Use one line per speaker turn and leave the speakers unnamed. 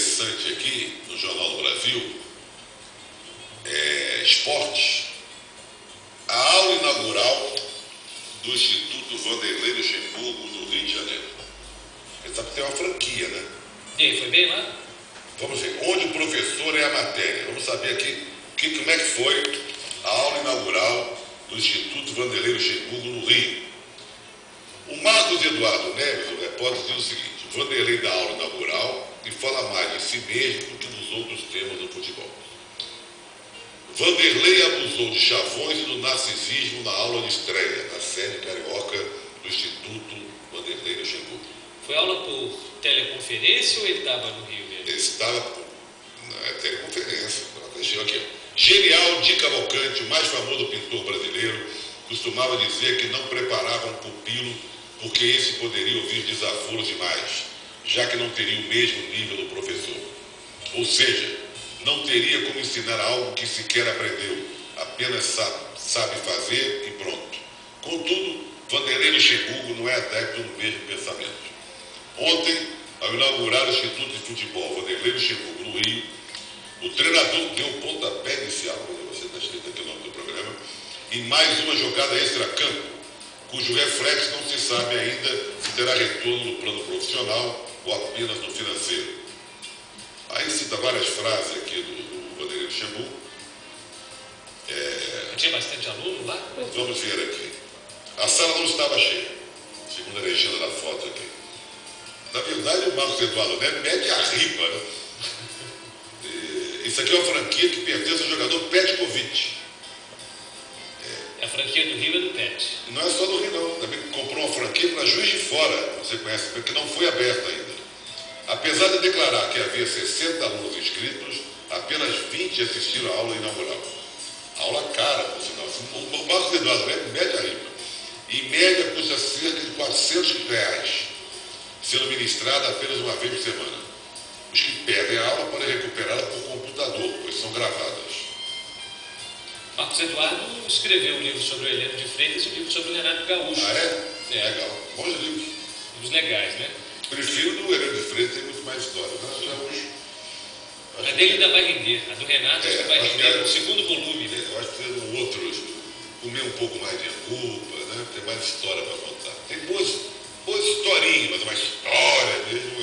interessante aqui no Jornal do Brasil, Esportes, a aula inaugural do Instituto Vanderlei Luxemburgo, no Rio de Janeiro. Você sabe que tem uma franquia, né?
E aí, foi bem lá?
Vamos ver, onde o professor é a matéria. Vamos saber aqui como é que foi a aula inaugural do Instituto Vanderlei Luxemburgo, no Rio. O Marcos Eduardo Neves, o repórter, diz o seguinte: o Vanderlei dá aula inaugural e fala mais de si mesmo do que dos outros temas do futebol. Vanderlei abusou de chavões e do narcisismo na aula de estreia da série carioca do Instituto Vanderlei Luxemburgo.
Foi aula por teleconferência ou ele estava no Rio mesmo?
Ele estava na teleconferência. Aqui, ó. Genial de Cavalcante, o mais famoso pintor brasileiro, costumava dizer que não preparava um pupilo porque esse poderia ouvir desaforos demais, já que não teria o mesmo nível do professor. Ou seja, não teria como ensinar algo que sequer aprendeu, apenas sabe fazer e pronto. Contudo, Vanderlei Luxemburgo não é adepto do mesmo pensamento. Ontem, ao inaugurar o Instituto de Futebol Vanderlei Luxemburgo no Rio, o treinador deu um pontapé inicial, você está escrito aqui o nome do programa, em mais uma jogada extra-campo, cujo reflexo não se sabe ainda se terá retorno no plano profissional ou apenas no financeiro. Aí cita várias frases aqui do Vanderlei Luxemburgo.
Tinha bastante aluno lá?
Vamos ver aqui. A sala não estava cheia, segundo a legenda da foto aqui. Na verdade, o Marcos Eduardo Neves mete a ripa, né? Isso aqui é uma franquia que pertence ao jogador Petkovic.
A franquia do Rio é do Pet.
Não é só do Rio, não. Também comprou uma franquia para Juiz de Fora, você conhece, porque não foi aberta ainda. Apesar de declarar que havia 60 alunos inscritos, apenas 20 assistiram à aula inaugural. Aula cara, por sinal. O Marcos Eduardo Neves mete a ripa. Em média, custa cerca de R$400, sendo ministrada apenas uma vez por semana. Os que perdem a aula podem recuperá-la por computador, pois são gravadas.
Marcos Eduardo escreveu um livro sobre o Heleno de Freitas e um livro sobre o Renato Gaúcho.
Ah, é? Legal. Bons livros.
Livros legais, né?
Prefiro do Heleno de Freitas, tem muito mais história.
A dele ainda vai render. A do Renato acho que vai render no segundo volume. Né?
Eu acho que tem outros, comer um pouco mais de angupa, né? Tem mais história para contar. Tem boas historinhas, mas uma história mesmo,